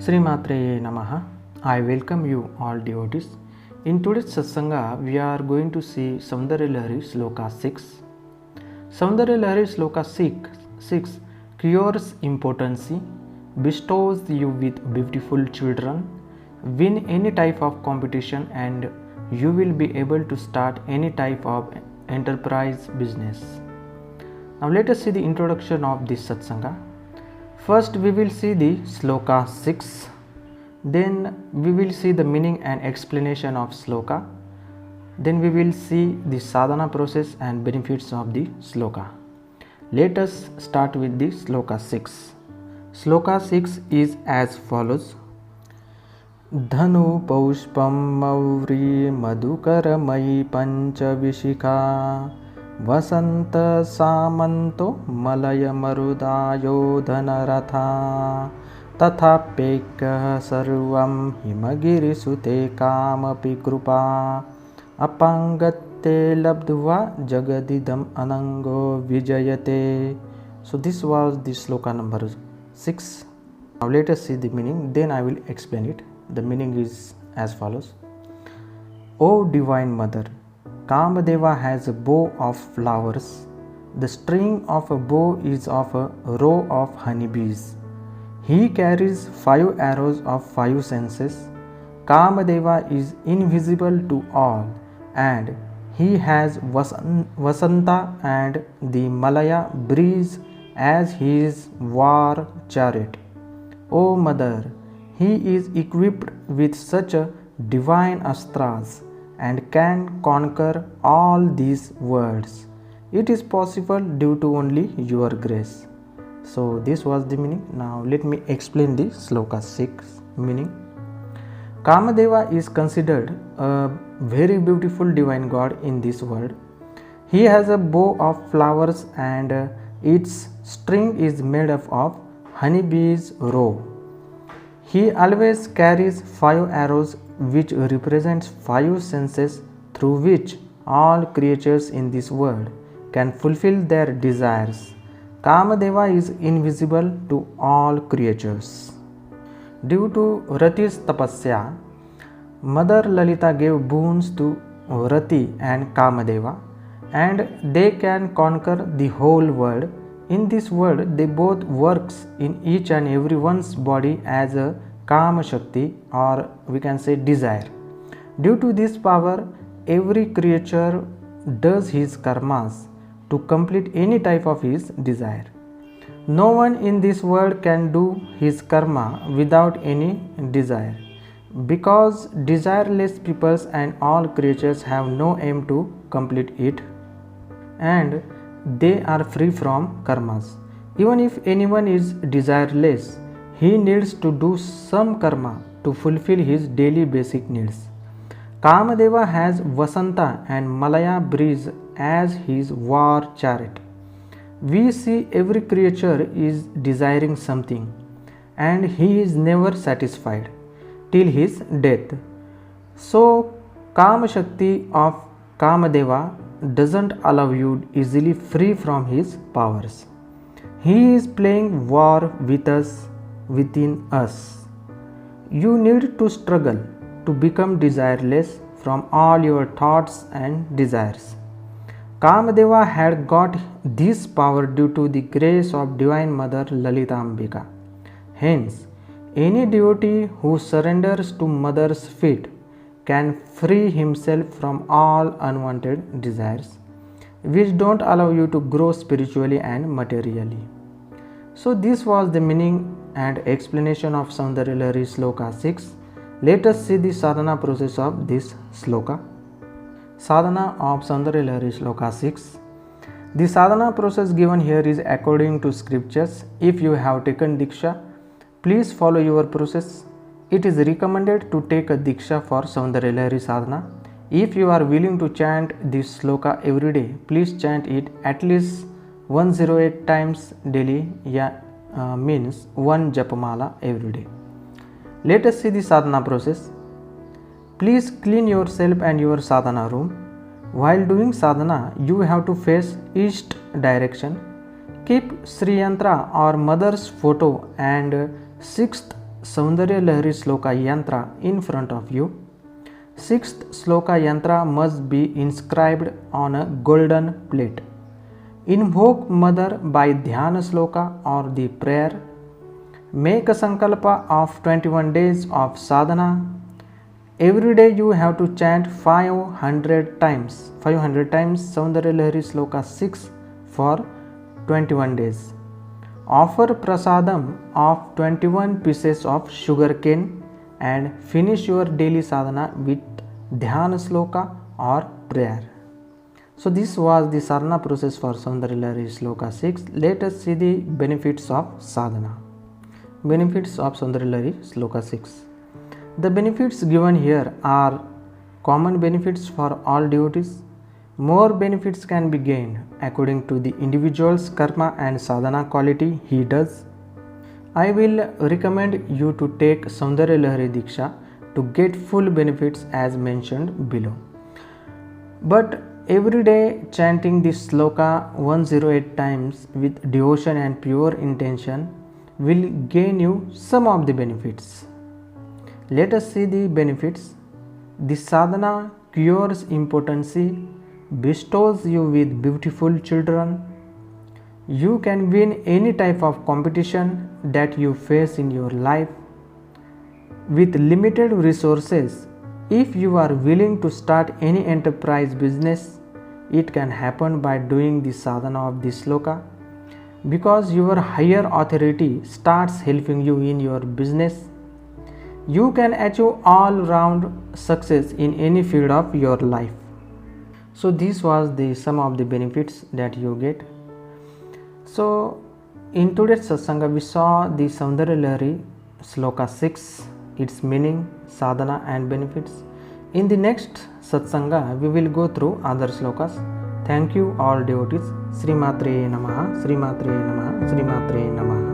Sri Matre Namaha. I welcome you all devotees. In today's satsanga, we are going to see Saundarya Lahari Sloka 6. Saundarya Lahari Sloka 6 cures impotency, bestows you with beautiful children, win any type of competition, and you will be able to start any type of enterprise business. Now let us see the introduction of this satsanga. First we will see the Sloka 6, then we will see the meaning and explanation of Sloka, then we will see the sadhana process and benefits of the Sloka. Let us start with the Sloka 6. Sloka 6 is as follows. Dhanu paushpam mauri madhukaramai panchavishika Vasant सामंतो Malay मरुदायो धनरथा तथाप्येकः सर्वं हिमगिरिसुते कामपि कृपा अपांगत्ते लब्ध्वा जगदिदं अनंगो विजयते. So this was the sloka number 6. Now let us see the meaning, then I will explain it. The meaning is as follows. O Divine Mother, Kamadeva has a bow of flowers. The string of a bow is of a row of honeybees. He carries 5 arrows of 5 senses. Kamadeva is invisible to all, and he has Vasanta and the Malaya breeze as his war chariot. O Mother, he is equipped with such a divine astras and can conquer all these worlds. It is possible due to only your grace. So this was the meaning. Now let me explain the Sloka 6 meaning. Kamadeva is considered a very beautiful divine god in this world. He has a bow of flowers and its string is made up of honeybees' row. He always carries 5 arrows which represents 5 senses through which all creatures in this world can fulfill their desires. Kamadeva is invisible to all creatures. Due to Rati's tapasya, Mother Lalita gave boons to Rati and Kamadeva, and they can conquer the whole world. In this world, they both works in each and everyone's body as a Kama Shakti, or we can say desire. Due to this power, every creature does his karmas to complete any type of his desire. No one in this world can do his karma without any desire, because desireless peoples and all creatures have no aim to complete it, and they are free from karmas. Even if anyone is desireless, he needs to do some karma to fulfill his daily basic needs. Kamadeva has Vasanta and Malaya breeze as his war chariot. We see every creature is desiring something, and he is never satisfied till his death. So Kama Shakti of Kamadeva doesn't allow you easily free from his powers. He is playing war with us, within us. You need to struggle to become desireless from all your thoughts and desires. Kamadeva had got this power due to the grace of Divine Mother Lalita Ambika. Hence, any devotee who surrenders to Mother's feet can free himself from all unwanted desires, which don't allow you to grow spiritually and materially. So this was the meaning and explanation of Saundarya Lahari Sloka 6. Let us see the sadhana process of this sloka. Sadhana of Saundarya Lahari Sloka 6. The sadhana process given here is according to scriptures. If you have taken Diksha, please follow your process. It is recommended to take a Diksha for Saundarya Lahari sadhana. If you are willing to chant this sloka every day, please chant it at least 108 times daily, means 1 japamala every day. Let us see the sadhana process. Please clean yourself and your sadhana room. While doing sadhana, you have to face east direction. Keep Sri Yantra or Mother's photo and 6th Saundarya Lahari Sloka Yantra in front of you. Sixth Sloka Yantra must be inscribed on a golden plate. Invoke Mother by Dhyana Sloka or the prayer. Make a Sankalpa of 21 days of sadhana. Every day you have to chant 500 times Saundarya Lahari Sloka 6 for 21 days. Offer prasadam of 21 pieces of sugarcane and finish your daily sadhana with dhyana sloka or prayer. So this was the sadhana process for Saundarya Lahari Sloka 6. Let us see the benefits of sadhana. Benefits of Saundarya Lahari Sloka 6. The benefits given here are common benefits for all devotees. More benefits can be gained according to the individual's karma and sadhana quality he does. I will recommend you to take Saundarya Lahari Diksha to get full benefits as mentioned below. But every day chanting this sloka 108 times with devotion and pure intention will gain you some of the benefits. Let us see the benefits. The sadhana cures impotency, bestows you with beautiful children. You can win any type of competition that you face in your life. With limited resources, if you are willing to start any enterprise business, it can happen by doing the sadhana of this sloka, because your higher authority starts helping you in your business. You can achieve all round success in any field of your life. So this was the some of the benefits that you get. So in today's satsanga we saw the Saundarya Lahari Sloka 6, its meaning, sadhana and benefits. In the next satsanga we will go through other slokas. Thank you all devotees. Sri Matre Namaha, Sri Matre Namaha, Sri Matre Namaha.